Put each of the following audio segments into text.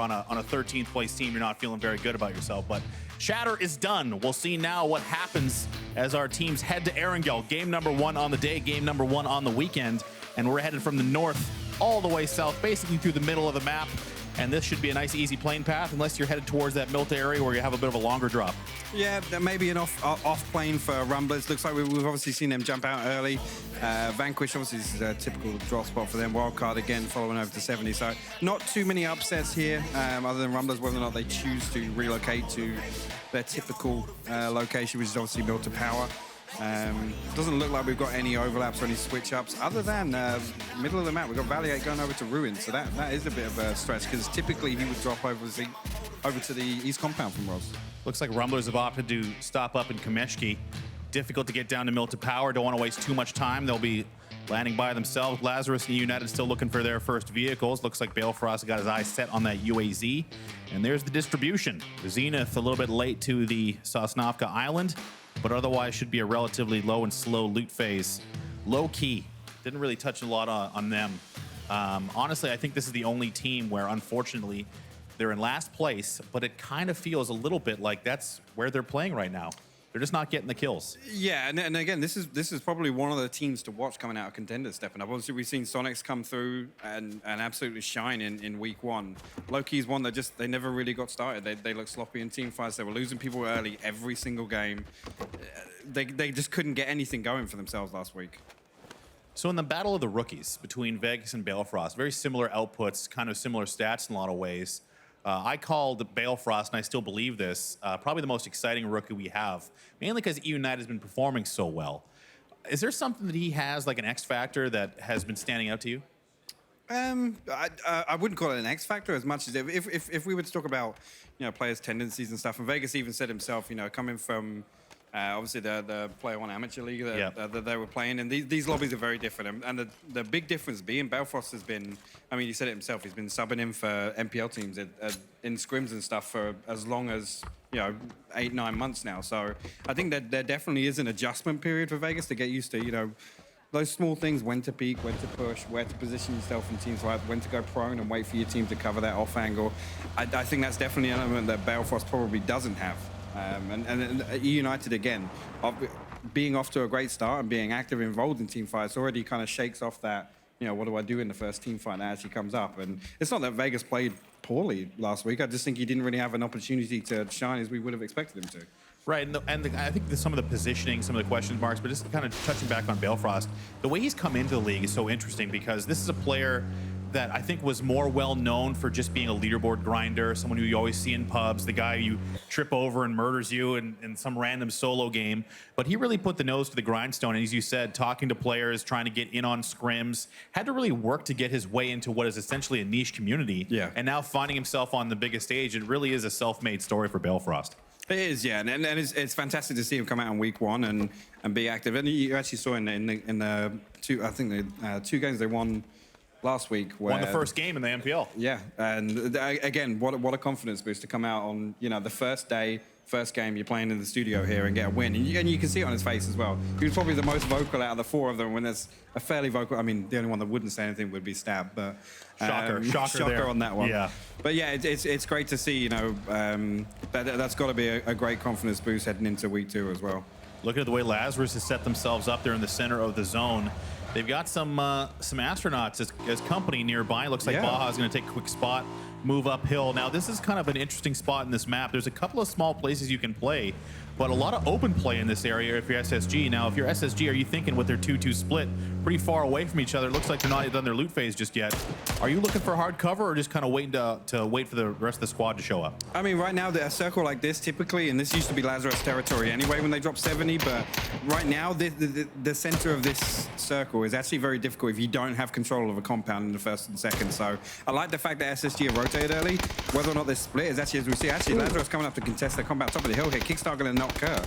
on a 13th place team, you're not feeling very good about yourself. But Shatter is done. We'll see now what happens as our teams head to Erangel. Game number 1 on the day, game number 1 on the weekend. And we're headed from the north all the way south, basically through the middle of the map. And this should be a nice, easy plane path, unless you're headed towards that Milta area where you have a bit of a longer drop. Yeah, maybe an off plane for Rumblers. Looks like we've obviously seen them jump out early. Vanquish, obviously, this is a typical drop spot for them. Wildcard again, following over to 70. So not too many upsets here, other than Rumblers, whether or not they choose to relocate to their typical location, which is obviously Milta Power. Doesn't look like we've got any overlaps or any switch-ups, other than middle of the map. We've got Valiate going over to Ruin, so that is a bit of a stretch, because typically he would drop over to the east compound from Roz. Looks like Rumblers have opted to stop up in Kameshki. Difficult to get down to Milta Power. Don't want to waste too much time. They'll be landing by themselves. Lazarus and United still looking for their first vehicles. Looks like Balefrost got his eyes set on that UAZ. And there's the distribution. Zenith a little bit late to the Sosnovka Island, but otherwise should be a relatively low and slow loot phase. Low key. Didn't really touch a lot on them. Honestly, I think this is the only team where, unfortunately, they're in last place, but it kind of feels a little bit like that's where they're playing right now. They're just not getting the kills. Yeah, and again, this is probably one of the teams to watch coming out of contenders stepping up. Obviously, we've seen Sonics come through and absolutely shine in week 1. Loki's one that they never really got started. They looked sloppy in team fights. They were losing people early every single game. They just couldn't get anything going for themselves last week. So in the battle of the rookies between Vegas and Balefrost, very similar outputs, kind of similar stats in a lot of ways. I called Balefrost, and I still believe this, probably the most exciting rookie we have, mainly because United has been performing so well. Is there something that he has, like an X factor, that has been standing out to you? I wouldn't call it an X factor as much as if we were to talk about, players' tendencies and stuff. And Vegas even said himself, coming from obviously the Player One Amateur League that they were playing, and these lobbies are very different. And the big difference being Balefrost has been, I mean, he said it himself, he's been subbing in for NPL teams in scrims and stuff for as long as 8-9 months now. So I think that there definitely is an adjustment period for Vegas to get used to those small things: when to peek, when to push, where to position yourself in teams fight, when to go prone and wait for your team to cover that off angle. I think that's definitely an element that Balefrost probably doesn't have. And United, again, being off to a great start and being active, involved in team fights already kind of shakes off that, what do I do in the first team fight that actually comes up? And it's not that Vegas played poorly last week. I just think he didn't really have an opportunity to shine as we would have expected him to. Right, and I think some of the positioning, some of the question marks, but just kind of touching back on Balefrost, the way he's come into the league is so interesting, because this is a player that I think was more well known for just being a leaderboard grinder, someone who you always see in pubs, the guy you trip over and murders you in some random solo game. But he really put the nose to the grindstone, and as you said, talking to players, trying to get in on scrims, had to really work to get his way into what is essentially a niche community. Yeah. And now finding himself on the biggest stage, it really is a self-made story for Balefrost. It is, yeah, and it's fantastic to see him come out in week 1 and be active. And you actually saw in the two games they won last week, where won the first game in the NPL. Yeah, and again, what a confidence boost to come out on the first day, first game you're playing in the studio here and get a win, and you can see it on his face as well. He was probably the most vocal out of the 4 of them. When there's a fairly vocal, I mean, the only one that wouldn't say anything would be Stab, but shocker on that one. Yeah, but yeah, it's great to see. That's got to be a great confidence boost heading into week 2 as well. Looking at the way Lazarus has set themselves up there in the center of the zone. They've got some astronauts as company nearby. Looks like Baja's going to take a quick spot, move uphill. Now, this is kind of an interesting spot in this map. There's a couple of small places you can play, but a lot of open play in this area if you're SSG. Now, if you're SSG, are you thinking with their 2-2 split pretty far away from each other? It looks like they're not done their loot phase just yet. Are you looking for hard cover, or just kind of waiting to wait for the rest of the squad to show up? I mean, right now, a circle like this typically, and this used to be Lazarus territory anyway when they dropped 70, but right now, the center of this circle is actually very difficult if you don't have control of a compound in the first and second. So I like the fact that SSG are rotated early. Whether or not they split is actually, as we see, Lazarus coming up to contest their combat top of the hill here. Kickstart going to knock Kerr.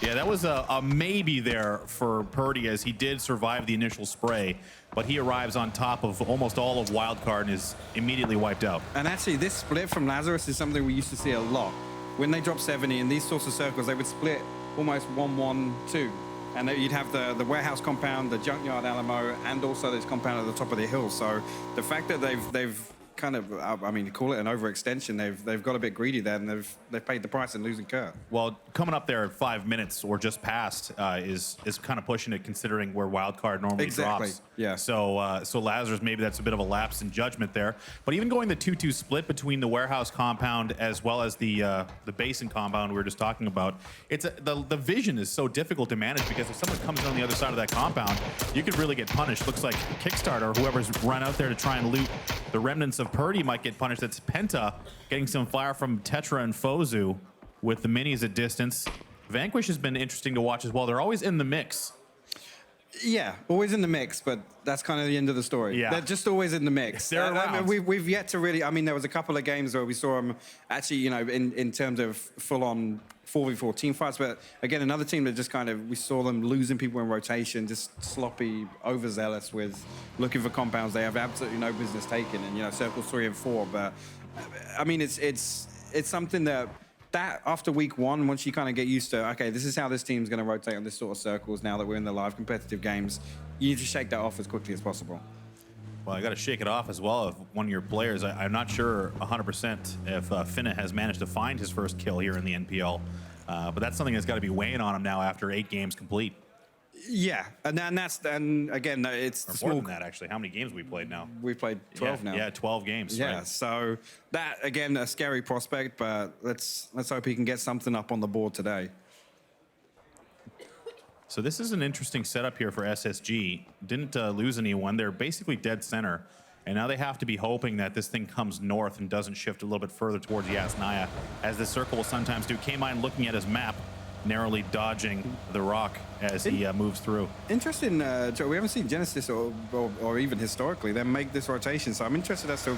Yeah, that was a maybe there for Purdy, as he did survive the initial spray, but he arrives on top of almost all of Wildcard and is immediately wiped out. And actually, this split from Lazarus is something we used to see a lot. When they drop 70 in these sorts of circles, they would split almost 1-1-2. And you'd have the warehouse compound, the junkyard Alamo, and also this compound at the top of the hill. So the fact that they've kind of, I mean, call it an overextension. They've got a bit greedy there, and they've paid the price in losing Kurt. Well, coming up there at 5 minutes or just past is kind of pushing it, considering where wildcard normally drops. Yeah. So Lazarus, maybe that's a bit of a lapse in judgment there. But even going the 2-2 split between the warehouse compound as well as the basin compound we were just talking about, the vision is so difficult to manage, because if someone comes in on the other side of that compound, you could really get punished. Looks like Kickstarter, or whoever's run out there to try and loot the remnants of Purdy, might get punished. That's Penta getting some fire from Tetra and Fozu with the minis at distance. Vanquish has been interesting to watch as well. They're always in the mix. Yeah, always in the mix, but that's kind of the end of the story. Yeah. They're just always in the mix. They're around. I mean, we've yet to really, I mean, there was a couple of games where we saw them actually, you know, in terms of full-on 4v4 team fights, but again, another team that just kind of, we saw them losing people in rotation, just sloppy, overzealous with looking for compounds they have absolutely no business taking, and, you know, circles 3 and 4. But I mean, it's something that after week 1, once you kind of get used to, okay, this is how this team's going to rotate on this sort of circles now that we're in the live competitive games, you need to shake that off as quickly as possible. Well, I got to shake it off as well of one of your players. I'm not sure 100% if Finna has managed to find his first kill here in the NPL, but that's something that's got to be weighing on him now after 8 games complete. Yeah, and again, it's or more than that, actually. How many games we played now? We've played 12 now. Yeah, 12 games. Yeah, right. so that, again, a scary prospect, but let's hope he can get something up on the board today. So this is an interesting setup here for SSG. Didn't lose anyone. They're basically dead center. And now they have to be hoping that this thing comes north and doesn't shift a little bit further towards Yasnaya, as the circle will sometimes do. K-Mine looking at his map, narrowly dodging the rock as he moves through. Interesting, Joe, we haven't seen Genesis or even historically them make this rotation, so I'm interested as to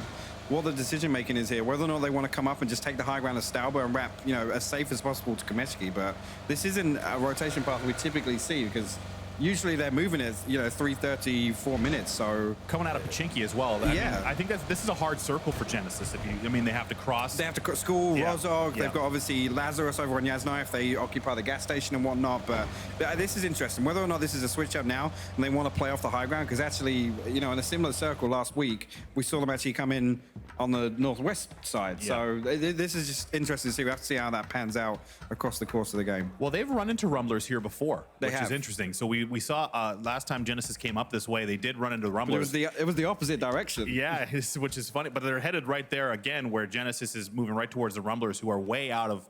what the decision making is here, whether or not they want to come up and just take the high ground of Stauber and wrap, you know, as safe as possible to Komeshki. But this isn't a rotation path we typically see, because usually they're moving at, you know, 3:30, 4 minutes. So coming out of Pachinki as well. I think this is a hard circle for Genesis. They have to cross. They have to school Rozog. Yeah. They've got obviously Lazarus over on Yasnaya if they occupy the gas station and whatnot. But this is interesting. Whether or not this is a switch up now and they want to play off the high ground, because actually, you know, in a similar circle last week, we saw them actually come in on the northwest side. Yeah. So this is just interesting to see. We have to see how that pans out across the course of the game. Well, they've run into Rumblers here before, which is interesting. So we saw last time Genesis came up this way, they did run into Rumblers. It was the opposite direction. Yeah, which is funny. But they're headed right there again, where Genesis is moving right towards the Rumblers, who are way out of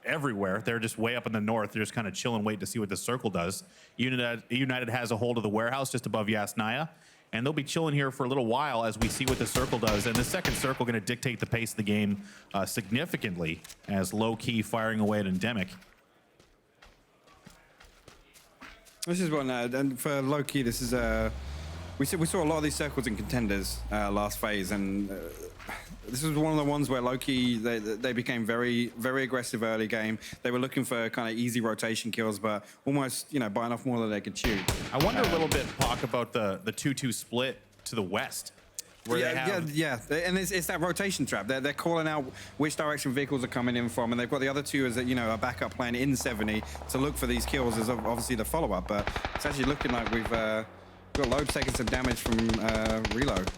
everywhere. They're just way up in the north. They're just kind of chilling, waiting to see what the circle does. United has a hold of the warehouse just above Yasnaya, and they'll be chilling here for a little while as we see what the circle does. And the second circle going to dictate the pace of the game significantly, as low-key firing away at Endemic. This is one, and for low-key, this is we saw a lot of these circles in contenders last phase, and this was one of the ones where low-key they became very, very aggressive early game. They were looking for kind of easy rotation kills, but almost, you know, biting off more than they could chew. I wonder a little bit, Pac, about the 2-2 split to the west. Yeah, and it's that rotation trap. They're calling out which direction vehicles are coming in from, and they've got the other two as a backup plan in 70 to look for these kills as obviously the follow-up. But it's actually looking like we've got Load taking some damage from reload.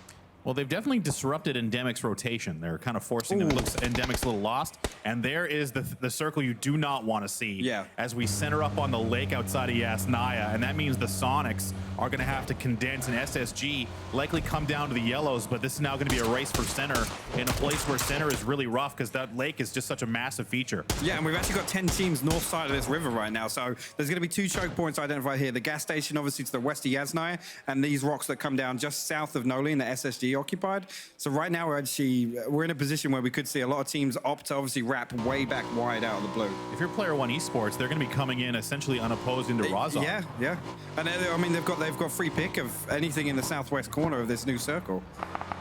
Well, they've definitely disrupted Endemic's rotation. They're kind of forcing them. It looks Endemic's a little lost. And there is the circle you do not want to see as we center up on the lake outside of Yasnaya. And that means the Sonics are going to have to condense, and SSG likely come down to the yellows, but this is now going to be a race for center in a place where center is really rough because that lake is just such a massive feature. Yeah, and we've actually got 10 teams north side of this river right now, so there's going to be 2 choke points identified here. The gas station, obviously, to the west of Yasnaya, and these rocks that come down just south of Noli and the SSG occupied. So right now, we're in a position where we could see a lot of teams opt to obviously wrap way back wide out of the blue. If you're Player One Esports, they're going to be coming in essentially unopposed into Rozog. Yeah. And I mean, they've got free pick of anything in the southwest corner of this new circle.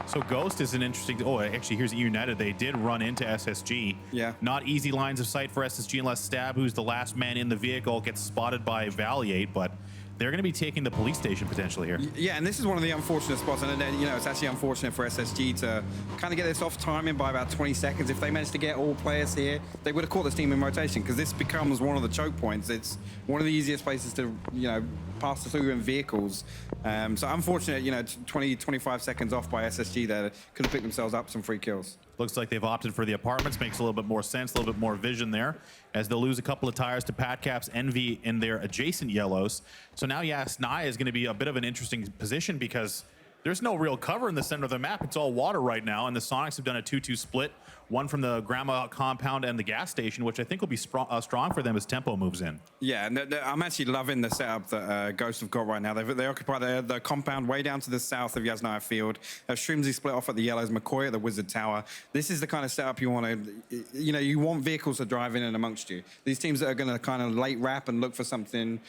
So Ghost is an interesting. Oh, actually, here's United. They did run into SSG. Yeah. Not easy lines of sight for SSG unless Stab, who's the last man in the vehicle, gets spotted by Valiate. But they're going to be taking the police station potentially here. Yeah, and this is one of the unfortunate spots, and then, you know, it's actually unfortunate for SSG to kind of get this off timing by about 20 seconds. If they managed to get all players here, they would have caught this team in rotation, because this becomes one of the choke points. It's one of the easiest places to, you know, pass through in vehicles. So unfortunate, you know, 25 seconds off by SSG there. Could have picked themselves up some free kills. Looks like they've opted for the apartments. Makes a little bit more sense, a little bit more vision there, as they'll lose a couple of tires to Patcaps, Envy in their adjacent yellows. So now, yes, Nai is going to be a bit of an interesting position, because there's no real cover in the center of the map. It's all water right now, and the Sonics have done a 2-2 split, one from the Grandma compound and the gas station, which I think will be strong for them as tempo moves in. Yeah, and I'm actually loving the setup that Ghost have got right now. They occupy the compound way down to the south of Yasnaya Field. Shrimsy split off at the Yellows, McCoy at the Wizard Tower. This is the kind of setup you want to, you know, you want vehicles to drive in and amongst you. These teams that are going to kind of late wrap and look for something.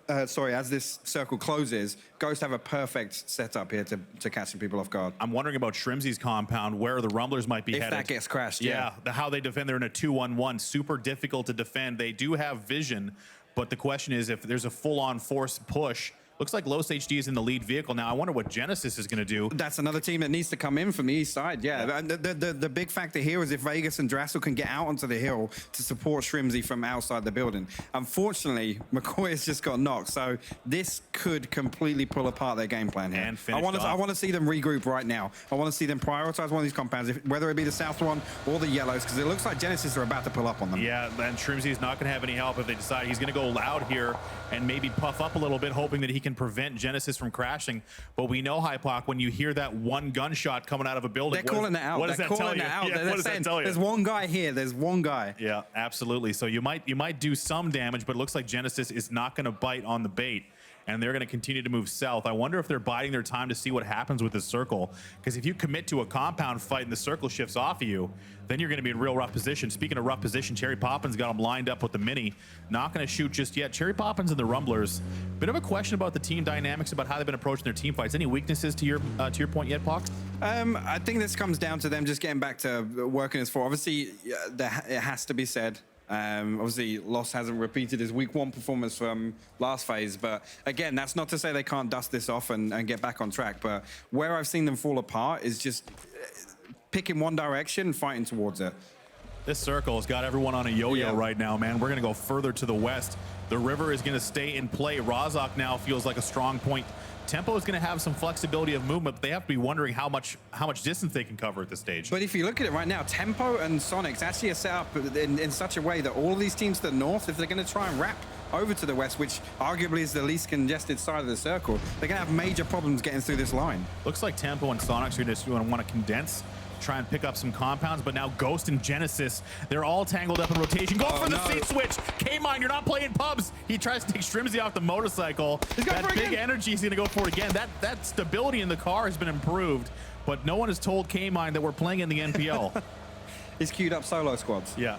As this circle closes, Ghost have a perfect setup here to catch some people off guard. I'm wondering about Shrimsy's compound, where the Rumblers might be headed. If that gets crashed, yeah. How they defend, they're in a 2-1-1, super difficult to defend. They do have vision, but the question is if there's a full-on force push. Looks like Los HD is in the lead vehicle now. I wonder what Genesis is going to do. That's another team that needs to come in from the east side. Yeah, the big factor here is if Vegas and Drassel can get out onto the hill to support Shrimsy from outside the building. Unfortunately, McCoy has just got knocked, so this could completely pull apart their game plan here. And I want to see them regroup right now. I want to see them prioritize one of these compounds, whether it be the south one or the yellows, because it looks like Genesis are about to pull up on them. Yeah, and Shrimsy is not going to have any help if they decide he's going to go loud here and maybe puff up a little bit, hoping that he can prevent Genesis from crashing. But we know, Hypoc, when you hear that one gunshot coming out of a building, they're calling it out. What does that tell you? Yeah, what does that tell you? There's one guy here. There's one guy. Yeah, absolutely. So you might do some damage, but it looks like Genesis is not going to bite on the bait, and they're going to continue to move south. I wonder if they're biding their time to see what happens with this circle, because if you commit to a compound fight and the circle shifts off of you, then you're going to be in real rough position. Speaking of rough position, Cherry Poppins got him lined up with the mini. Not going to shoot just yet. Cherry Poppins and the Rumblers. Bit of a question about the team dynamics, about how they've been approaching their team fights. Any weaknesses to your point yet, Pox? I think this comes down to them just getting back to working as four. Obviously, it has to be said. Obviously, Loss hasn't repeated his week one performance from last phase, but again, that's not to say they can't dust this off and get back on track. But where I've seen them fall apart is just picking one direction and fighting towards it. This circle has got everyone on a yo-yo right now, man. We're going to go further to the west. The river is going to stay in play. Rozhok now feels like a strong point. Tempo is going to have some flexibility of movement, but they have to be wondering how much distance they can cover at this stage. But if you look at it right now, Tempo and Sonics actually are set up in such a way that all of these teams to the north, if they're going to try and wrap over to the west, which arguably is the least congested side of the circle, they're going to have major problems getting through this line. Looks like Tempo and Sonics are just going to want to condense, try and pick up some compounds, but now Ghost and Genesis, they're all tangled up in rotation. Go for the seat switch. K-Mine, you're not playing pubs. He tries to take Shrimsy off the motorcycle. That big energy, he's going to go for it again. That stability in the car has been improved, but no one has told K-Mine that we're playing in the NPL. He's queued up solo squads. Yeah.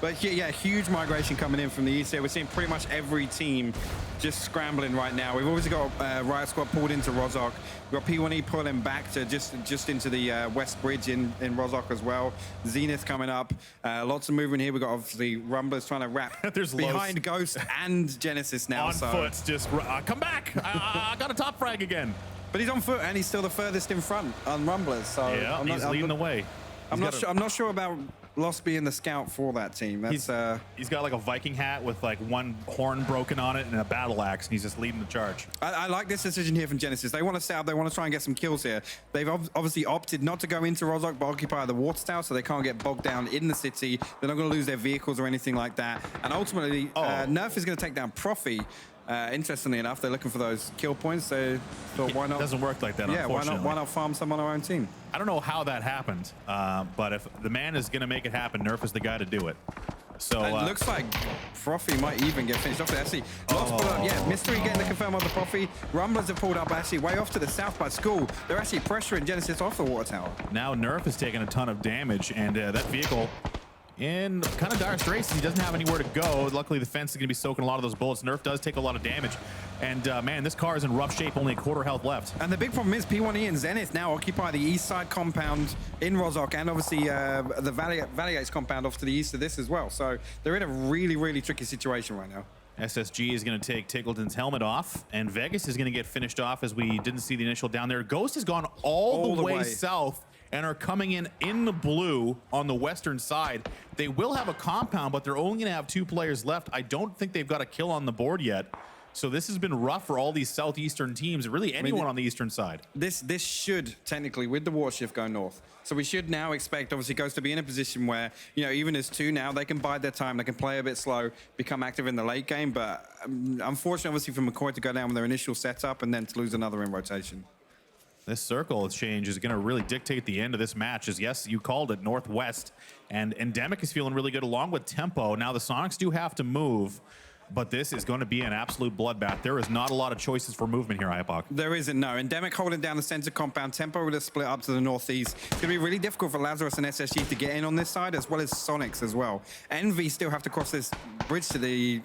But yeah, huge migration coming in from the east here. We're seeing pretty much every team just scrambling right now. We've obviously got Riot Squad pulled into Rozhok. We've got P1E pulling back to just into the West Bridge in Rozhok as well. Zenith coming up. Lots of movement here. We've got obviously Rumblers trying to wrap There's behind Ghost and Genesis now. On foot, just come back. I got a top frag again. But he's on foot and he's still the furthest in front on Rumblers. So yeah, he's leading the way. I'm not sure about Lost being the scout for that team. That's he's got like a Viking hat with like one horn broken on it and a battle axe, and he's just leading the charge. I like this decision here from Genesis. They want to set up, they want to try and get some kills here. They've obviously opted not to go into Rozhok but occupy the water tower, so they can't get bogged down in the city. They're not going to lose their vehicles or anything like that. And ultimately, Nerf is going to take down Profi. Interestingly enough, they're looking for those kill points. So why not? It doesn't work like that, yeah, unfortunately. why not farm some on our own team? I don't know how that happened, but if the man is going to make it happen, Nerf is the guy to do it. So it looks like Profi might even get finished off. Actually, Lost pulled up. Yeah, Mystery getting the confirm on the Profi. Rumblers have pulled up actually way off to the south by school. They're actually pressuring Genesis off the water tower. Now Nerf is taking a ton of damage, and that vehicle in kind of dire straits. He doesn't have anywhere to go. Luckily, the fence is going to be soaking a lot of those bullets. Nerf does take a lot of damage. And man, this car is in rough shape, only a quarter health left. And the big problem is P1E and Zenith now occupy the east side compound in Rozhok, and obviously the Valley Gates compound off to the east of this as well. So they're in a really, really tricky situation right now. SSG is going to take Tickleton's helmet off, and Vegas is going to get finished off as we didn't see the initial down there. Ghost has gone all the way south and are coming in the blue on the western side. They will have a compound, but they're only going to have 2 players left. I don't think they've got a kill on the board yet. So this has been rough for all these southeastern teams, really anyone on the eastern side. This should technically, with the war shift, go north. So we should now expect, obviously, Ghost to be in a position where, you know, even as 2 now, they can bide their time, they can play a bit slow, become active in the late game. But unfortunately, obviously, for McCoy to go down with their initial setup and then to lose another in rotation. This circle change is going to really dictate the end of this match. As yes, you called it northwest, and Endemic is feeling really good along with Tempo. Now the Sonics do have to move, but this is going to be an absolute bloodbath. There is not a lot of choices for movement here, Hypoc. There isn't, no. Endemic holding down the center compound. Tempo would have split up to the northeast. It's going to be really difficult for Lazarus and SSG to get in on this side, as well as Sonics as well. Envy still have to cross this bridge to the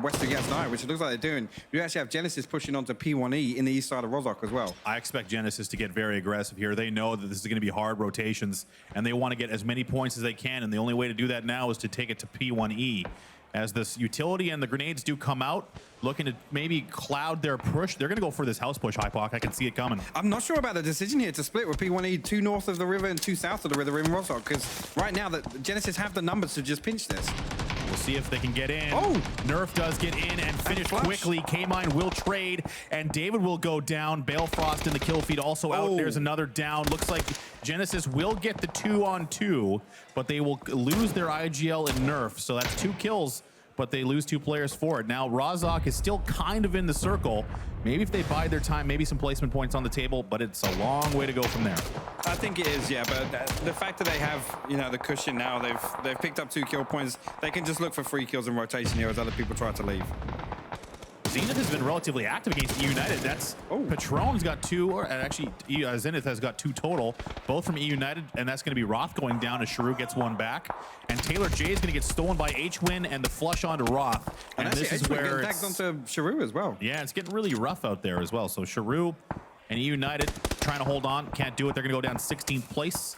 west of Yasnaya, which it looks like they're doing. You actually have Genesis pushing onto P1E in the east side of Rozhok as well. I expect Genesis to get very aggressive here. They know that this is going to be hard rotations, and they want to get as many points as they can, and the only way to do that now is to take it to P1E. As this utility and the grenades do come out, looking to maybe cloud their push. They're going to go for this house push, Hypoc. I can see it coming. I'm not sure about the decision here to split with P1E 2 north of the river and 2 south of the river in Rozhok, because right now the Genesis have the numbers to just pinch this. We'll see if they can get in. Oh! Nerf does get in and finish quickly. K-Mine will trade, and David will go down. Balefrost in the kill feed also out. There's another down. Looks like Genesis will get the 2-on-2, but they will lose their IGL and Nerf. So that's 2 kills, but they lose 2 players for it. Now, Rozhok is still kind of in the circle. Maybe if they bide their time, maybe some placement points on the table, but it's a long way to go from there. I think it is, yeah, but the fact that they have, you know, the cushion now, they've picked up 2 kill points. They can just look for 3 kills in rotation here as other people try to leave. Zenith has been relatively active against United. That's Patron's got 2, or actually Zenith has got 2 total, both from United, and that's going to be Roth going down as Sharu gets 1 back. And Taylor J is going to get stolen by H-Win and the flush onto Roth. And this is where it's onto Sharu as well. Yeah, it's getting really rough out there as well. So Sharu and United trying to hold on, can't do it. They're going to go down 16th place.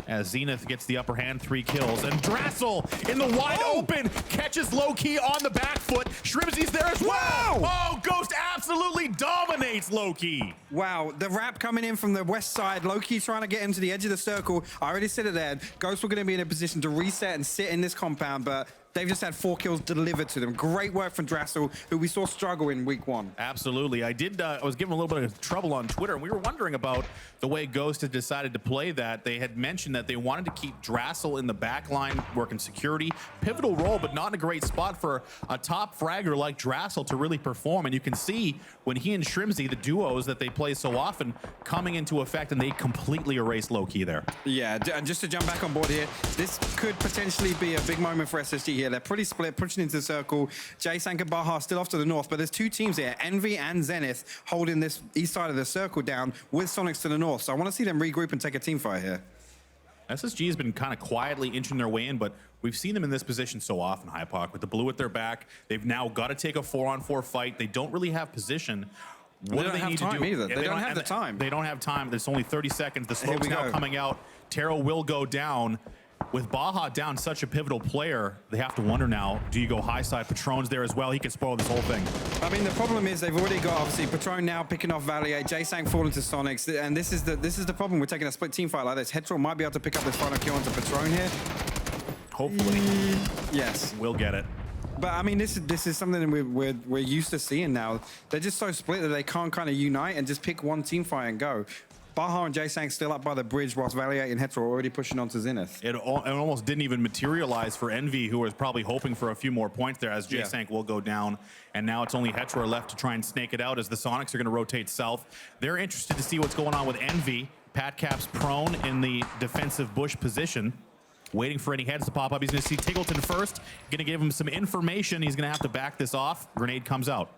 As Zenith gets the upper hand, 3 kills. And Drassel in the wide open catches Low-Key on the back foot. Shrimzy's there as well. Oh, Ghost absolutely dominates Low-Key. Wow, the wrap coming in from the west side. Low-Key trying to get him to the edge of the circle. I already said it there. Ghost were going to be in a position to reset and sit in this compound, but they've just had 4 kills delivered to them. Great work from Drassel, who we saw struggle in week 1. Absolutely. I was given a little bit of trouble on Twitter, and we were wondering about the way Ghost had decided to play that. They had mentioned that they wanted to keep Drassel in the back line, working security. Pivotal role, but not in a great spot for a top fragger like Drassel to really perform. And you can see when he and Shrimzy, the duos that they play so often, coming into effect, and they completely erase Low-Key there. Yeah, and just to jump back on board here, this could potentially be a big moment for SSG here. They're pretty split, pushing into the circle. J-Sank and Baja still off to the north, but there's 2 teams here, Envy and Zenith, holding this east side of the circle down with Sonics to the north. So I want to see them regroup and take a team fight here. SSG has been kind of quietly inching their way in, but we've seen them in this position so often, Hypoc. With the blue at their back, they've now got to take a 4-on-4 fight. They don't really have position. What do they need to do? Either. They don't have the time. They don't have time. There's only 30 seconds. The smoke's now coming out. Taro will go down. With Baja down such a pivotal player, they have to wonder now, do you go high side? Patron's there as well. He could spoil this whole thing. I mean, the problem is they've already got, obviously, Patron now picking off Valier, J-Sang falling to Sonics, and this is the problem with taking a split team fight like this. Hetero might be able to pick up this final kill onto Patron here. Hopefully. Yes. We'll get it. But I mean, this is something we're used to seeing now. They're just so split that they can't kind of unite and just pick one team fight and go. Baja and J-Sang still up by the bridge, whilst Valier and Hetero are already pushing on to Zenith. It almost didn't even materialize for Envy, who was probably hoping for a few more points there, as J-Sang will go down. And now it's only Hetero left to try and snake it out as the Sonics are going to rotate south. They're interested to see what's going on with Envy. Pat Cap's prone in the defensive bush position, waiting for any heads to pop up. He's going to see Tiggleton first, going to give him some information. He's going to have to back this off. Grenade comes out.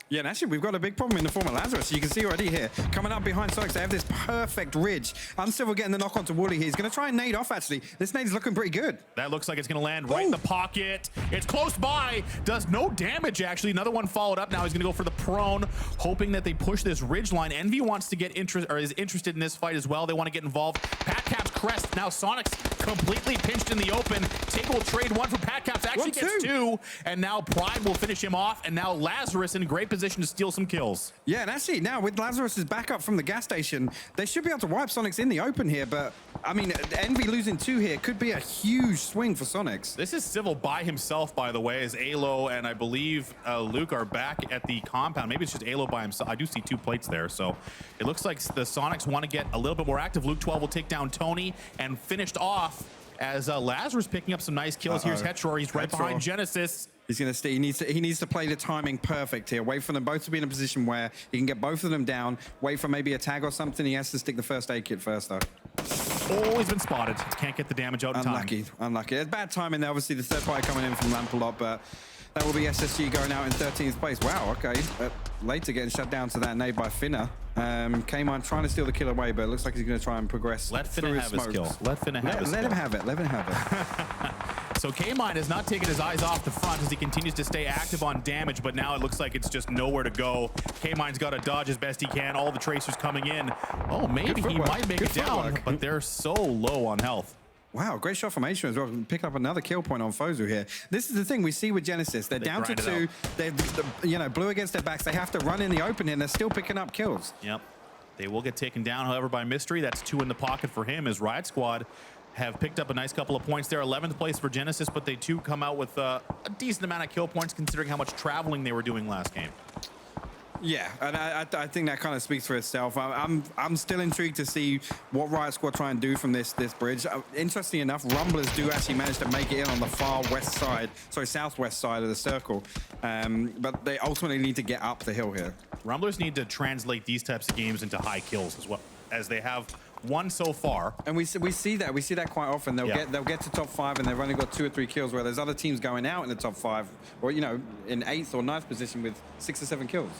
Yeah, and actually, we've got a big problem in the form of Lazarus. So you can see already here, coming up behind Sonics, they have this perfect ridge. Unstable getting the knock onto Wooly here. He's going to try and nade off, actually. This nade is looking pretty good. That looks like it's going to land right in the pocket. It's close by. Does no damage, actually. Another one followed up. Now he's going to go for the prone, hoping that they push this ridge line. Envy wants to get is interested in this fight as well. They want to get involved. Pat Cap's crest. Now Sonic's completely pinched in the open. Tick will trade one for Pat Caps. Actually gets two. And now Pride will finish him off. And now Lazarus in great position to steal some kills. Yeah, and actually now with Lazarus's backup from the gas station, they should be able to wipe Sonics in the open here. But I mean, Envy losing 2 here could be a huge swing for Sonics. This is Civil by himself, by the way, as Alo and I believe Luke are back at the compound. Maybe it's just Alo by himself. I do see 2 plates there. So it looks like the Sonics want to get a little bit more active. Luke 12 will take down Tony and finished off as Lazarus picking up some nice kills. Here's Hetror. He's right behind Genesis. He's going to stay. He needs to play the timing perfect here. Wait for them both to be in a position where he can get both of them down. Wait for maybe a tag or something. He has to stick the first aid kit first, though. Oh, he's been spotted. Can't get the damage out in time. Unlucky. It's bad timing there. Obviously, the third party coming in from Lampalot, but that will be SSG going out in 13th place. Wow, okay. Later getting shut down to that nade by Finna. K-Mine trying to steal the kill away, but it looks like he's going to try and progress. Let Finna have his kill. Let Finna have his kill. Let him have it. Let him have it. So K-Mine has not taken his eyes off the front as he continues to stay active on damage, but now it looks like it's just nowhere to go. K-Mine's got to dodge as best he can. All the tracers coming in. Oh, maybe he might make it down, but they're so low on health. Wow, great shot from Aisha as well. Pick up another kill point on Fozu here. This is the thing we see with Genesis. They're down to 2. They're blue against their backs. They have to run in the open here, and they're still picking up kills. Yep. They will get taken down, however, by Mystery. That's 2 in the pocket for him as Riot Squad have picked up a nice couple of points there. 11th place for Genesis, but they too come out with a decent amount of kill points considering how much traveling they were doing last game. Yeah, and I think that kind of speaks for itself. I'm still intrigued to see what Riot Squad try and do from this bridge. Interestingly enough, Rumblers do actually manage to make it in on the far west side, sorry, southwest side of the circle, but they ultimately need to get up the hill here. Rumblers need to translate these types of games into high kills as well, as they have one so far. And we see that quite often. They'll get to top 5 and they've only got 2 or 3 kills, where there's other teams going out in the top 5 or in 8th or 9th position with 6 or 7 kills.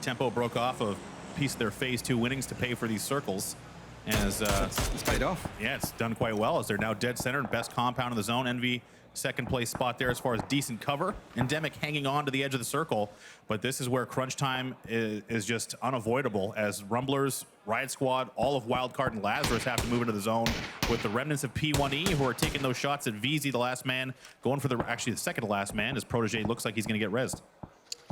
Tempo broke off a piece of their phase 2 winnings to pay for these circles. As it's paid off. Yeah, it's done quite well as they're now dead center and best compound in the zone. Envy second place spot there as far as decent cover. Endemic hanging on to the edge of the circle, but this is where crunch time is just unavoidable as Rumblers, Riot Squad, all of Wildcard and Lazarus have to move into the zone with the remnants of P1E who are taking those shots at VZ, the last man, going for the second to last man as Protege looks like he's going to get rezzed.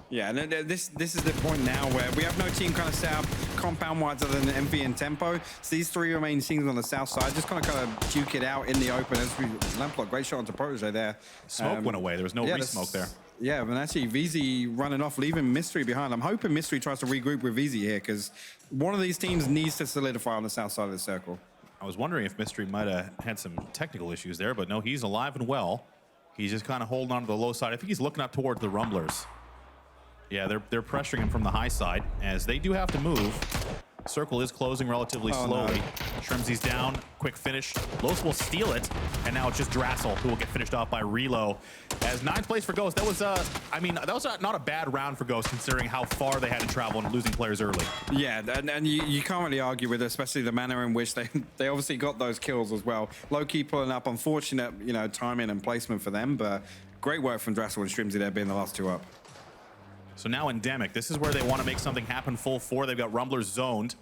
Yeah, and this is the point now where we have no team kind of set up compound-wise other than MV and Tempo. So these 3 remaining teams on the south side just kind of duke it out in the open. Lamplock, great shot onto Protege there. Smoke went away. There was no re-smoke there. Yeah, but actually VZ running off, leaving Mystery behind. I'm hoping Mystery tries to regroup with VZ here because one of these teams needs to solidify on the south side of the circle. I was wondering if Mystery might have had some technical issues there, but no, he's alive and well. He's just kind of holding on to the low side. I think he's looking up towards the Rumblers. Yeah, they're pressuring him from the high side as they do have to move. Circle is closing relatively slowly. No. Shrimzy's down, quick finish. Los will steal it, and now it's just Drassel who will get finished off by Relo. As 9th place for Ghost, that was not a bad round for Ghost considering how far they had to travel and losing players early. Yeah, and you can't really argue with it, especially the manner in which they obviously got those kills as well. Low-key pulling up, unfortunate, timing and placement for them, but great work from Drassel and Shrimzy there being the last 2 up. So now Endemic, this is where they want to make something happen full 4. They've got Rumblers zoned,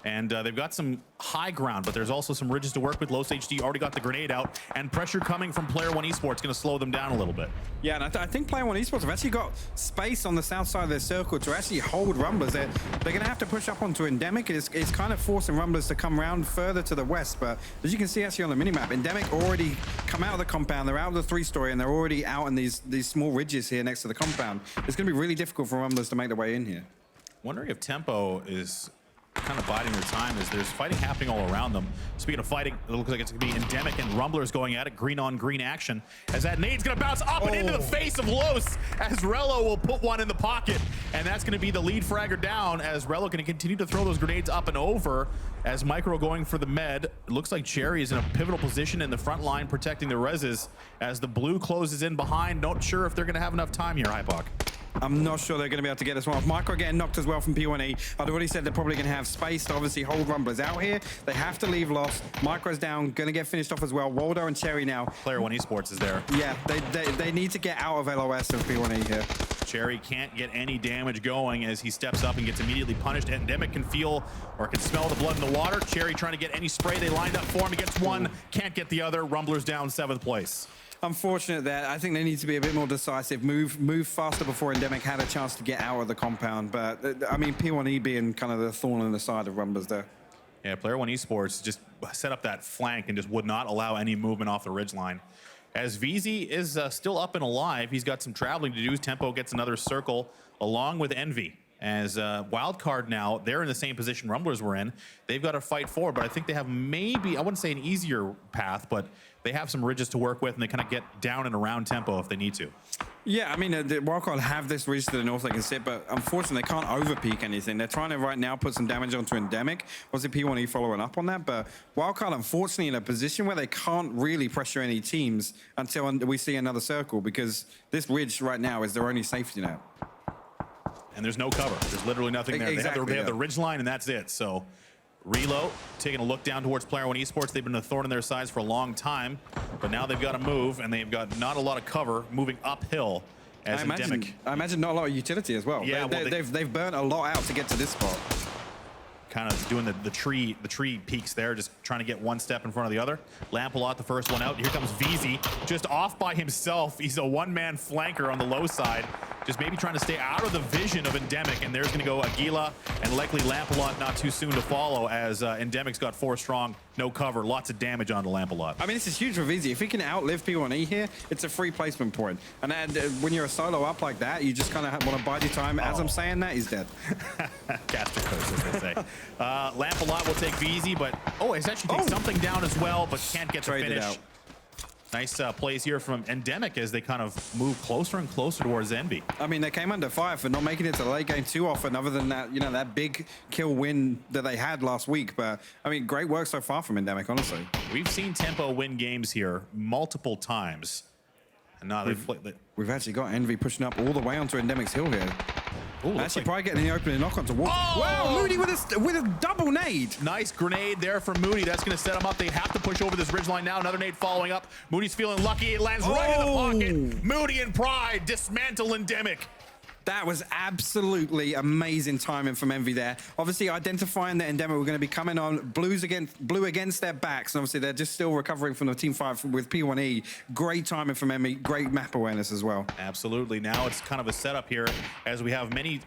and they've got some high ground, but there's also some ridges to work with. Los HD already got the grenade out, and pressure coming from Player One Esports going to slow them down a little bit. Yeah, and I think Player One Esports have actually got space on the south side of their circle to actually hold Rumblers. They're going to have to push up onto Endemic. It's kind of forcing Rumblers to come around further to the west, but as you can see actually on the minimap, Endemic already come out of the compound. They're out of the 3-story, and they're already out in these small ridges here next to the compound. It's going to be really difficult for Rumblers to make their way in here. Wondering if Tempo is kind of biding their time as there's fighting happening all around them. Speaking of fighting, it looks like it's going to be Endemic and Rumblers going at it, green on green action, as that nade's going to bounce up and into the face of Los, as Rello will put one in the pocket, and that's going to be the lead fragger down, as Rello going to continue to throw those grenades up and over, as Micro going for the med. It looks like Cherry is in a pivotal position in the front line protecting the reses, as the blue closes in behind. Not sure if they're going to have enough time here, Hypok. I'm not sure they're going to be able to get this one off. Micro getting knocked as well from P1E. I'd already said they're probably going to have space to obviously hold Rumblers out here. They have to leave Lost. Micro's down, going to get finished off as well. Waldo and Cherry now. Player One Esports is there. Yeah, they need to get out of LOS and P1E here. Cherry can't get any damage going as he steps up and gets immediately punished. Endemic can feel or can smell the blood in the water. Cherry trying to get any spray. They lined up for him. He gets one, can't get the other. Rumblers down 7th place. Unfortunate that. I think they need to be a bit more decisive, move faster before Endemic had a chance to get out of the compound. But I mean, P1E being kind of the thorn in the side of Rumblers there. Yeah, Player One Esports just set up that flank and just would not allow any movement off the ridgeline. As VZ is still up and alive, he's got some traveling to do. Tempo gets another circle along with Envy. As Wildcard now, they're in the same position Rumblers were in. They've got to fight forward, but I think they have maybe, I wouldn't say an easier path, but they have some ridges to work with, and they kind of get down and around Tempo if they need to. Yeah, I mean, the Wildcard have this ridge to the north they can sit, but unfortunately, they can't over-peak anything. They're trying to right now put some damage onto Endemic. Obviously, P1E following up on that, but Wildcard, unfortunately, in a position where they can't really pressure any teams until we see another circle, because this ridge right now is their only safety net. And there's no cover. There's literally nothing there. Exactly, they have the ridge line, and that's it. So Relo taking a look down towards Player One Esports. They've been a thorn in their sides for a long time, but now they've got to move, and they've got not a lot of cover moving uphill as Endemic. I imagine not a lot of utility as well. Yeah, they've burnt a lot out to get to this spot. Kind of doing the tree peaks there, just trying to get one step in front of the other. Lampalot, the first one out. Here comes VZ, just off by himself. He's a one-man flanker on the low side, just maybe trying to stay out of the vision of Endemic. And there's going to go Aguila and likely Lampalot not too soon to follow, as Endemic's got 4 strong, no cover, lots of damage onto Lampalot. I mean, this is huge for VZ. If he can outlive P1E here, it's a free placement point. And when you're a solo up like that, you just kind of want to bide your time. As I'm saying that, he's dead. Caster curse, as they say. Lampalot will take VZ, but he's actually taking something down as well, but can't get the finish. Out. Nice plays here from Endemic as they kind of move closer and closer towards Envy. I mean, they came under fire for not making it to the late game too often, other than that, you know, that big kill win that they had last week. But I mean, great work so far from Endemic, honestly. We've seen Tempo win games here multiple times. And now we've actually got Envy pushing up all the way onto Endemic's hill here. Ooh, actually, probably getting the opening knock onto Wolf. Wow, Moody with a double nade. Nice grenade there from Moody. That's going to set him up. They have to push over this ridgeline now. Another nade following up. Moody's feeling lucky. It lands right in the pocket. Moody and Pride dismantle Endemic. That was absolutely amazing timing from Envy there. Obviously, identifying that Endemic were going to be coming on blue against their backs, and obviously they're just still recovering from the team fight with P1E. Great timing from Envy, great map awareness as well. Absolutely. Now it's kind of a setup here as we have many,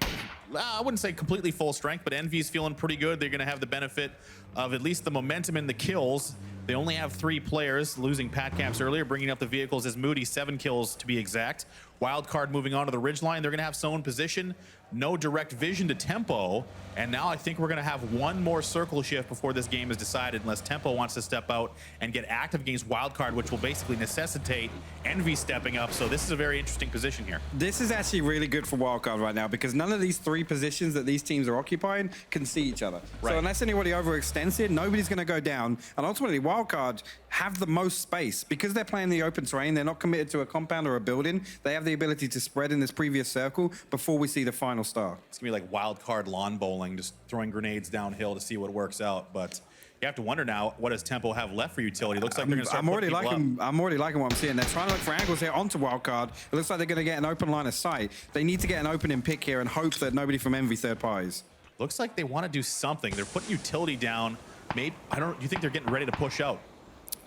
I wouldn't say completely full strength, but Envy's feeling pretty good. They're going to have the benefit of at least the momentum in the kills. They only have 3 players, losing Pat Caps earlier, bringing up the vehicles as Moody, 7 kills to be exact. Wildcard moving on to the ridgeline. They're going to have zone position, no direct vision to Tempo, and now I think we're going to have one more circle shift before this game is decided, unless Tempo wants to step out and get active against Wildcard, which will basically necessitate Envy stepping up. So this is a very interesting position here. This is actually really good for Wildcard right now, because none of these 3 positions that these teams are occupying can see each other. Right. So unless anybody overextends it, nobody's going to go down. And ultimately, Wildcard have the most space. Because they're playing the open terrain, they're not committed to a compound or a building. They have the ability to spread in this previous circle before we see the final star. It's going to be like Wildcard lawn bowling, just throwing grenades downhill to see what works out. But you have to wonder now, what does Tempo have left for utility? It looks like they're going to start putting people up. I'm already liking what I'm seeing. They're trying to look for angles here onto Wildcard. It looks like they're going to get an open line of sight. They need to get an opening pick here and hope that nobody from Envy third parties. Looks like they want to do something. They're putting utility down. Maybe, you think they're getting ready to push out?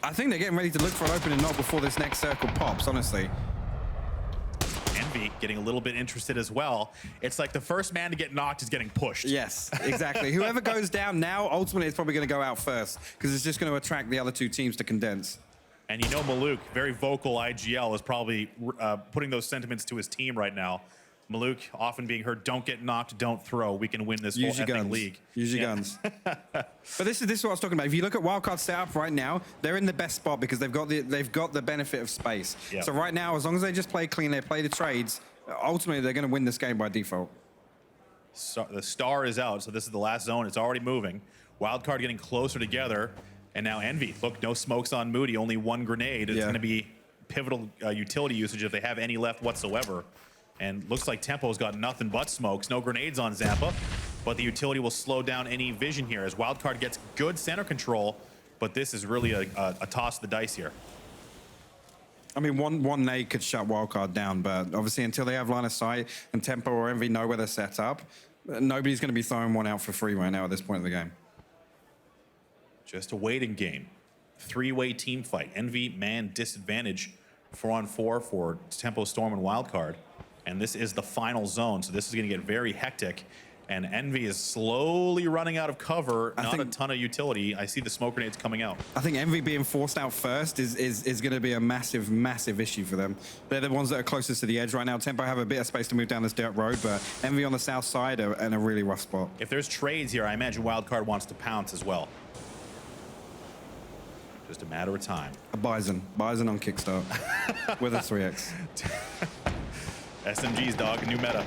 I think they're getting ready to look for an opening knock before this next circle pops, honestly. Envy getting a little bit interested as well. It's like the first man to get knocked is getting pushed. Yes, exactly. Whoever goes down now, ultimately, is probably going to go out first, because it's just going to attract the other 2 teams to condense. And you know, Maluk, very vocal IGL, is probably putting those sentiments to his team right now. Maluk often being heard, don't get knocked, don't throw. We can win this whole effing league. Use your guns. But this is what I was talking about. If you look at Wildcard setup right now, they're in the best spot because they've got the benefit of space. Yep. So right now, as long as they just play clean, they play the trades, ultimately they're going to win this game by default. So the star is out, so this is the last zone. It's already moving. Wildcard getting closer together, and now Envy. Look, no smokes on Moody, only 1 grenade. It's going to be pivotal utility usage if they have any left whatsoever. And looks like Tempo's got nothing but smokes. No grenades on Zampa, but the utility will slow down any vision here as Wildcard gets good center control, but this is really a toss of the dice here. I mean, one nade could shut Wildcard down, but obviously until they have line of sight and Tempo or Envy know where they're set up, nobody's going to be throwing one out for free right now at this point of the game. Just a waiting game. 3-way team fight. Envy, man, disadvantage. 4-on-4 for Tempo, Storm, and Wildcard. And this is the final zone, so this is going to get very hectic. And Envy is slowly running out of cover. Not a ton of utility. I see the smoke grenades coming out. I think Envy being forced out first is going to be a massive, massive issue for them. They're the ones that are closest to the edge right now. Tempo have a bit of space to move down this dirt road, but Envy on the south side are in a really rough spot. If there's trades here, I imagine Wildcard wants to pounce as well. Just a matter of time. A Bison on Kickstart with a 3x. SMGs, dog, new meta.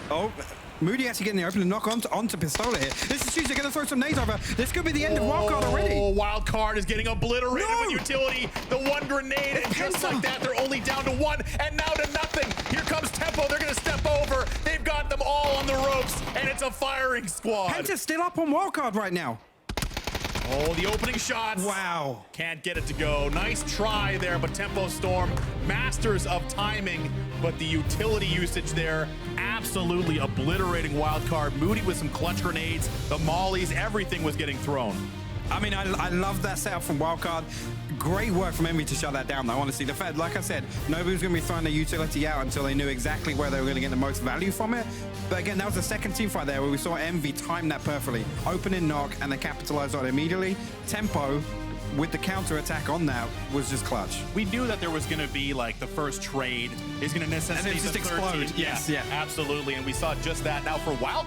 Oh, Moody actually getting the open and knock onto Pistola here. This is Tuesday, gonna throw some nades over. This could be the end of Wildcard already. Oh, Wildcard is getting obliterated with utility. The one grenade, and just like that, they're only down to one, and now to nothing. Here comes Tempo, they're gonna step over. They've got them all on the ropes, and it's a firing squad. Penta's still up on Wildcard right now. Oh, the opening shots. Wow. Can't get it to go. Nice try there, but Tempo Storm, masters of timing, but the utility usage there, absolutely obliterating Wildcard. Moody with some clutch grenades, the mollies, everything was getting thrown. I mean, I love that setup from Wildcard. Great work from Envy to shut that down, though, honestly. The fact, like I said, nobody was going to be throwing the utility out until they knew exactly where they were going to get the most value from it. But again, that was the second team fight there where we saw Envy time that perfectly. Opening knock, and they capitalized on it immediately. Tempo, with the counter attack on that, was just clutch. We knew that there was going to be like the first trade is going to necessitate and then just the third explode. team. Yes, yeah, absolutely. And we saw just that. Now for Wild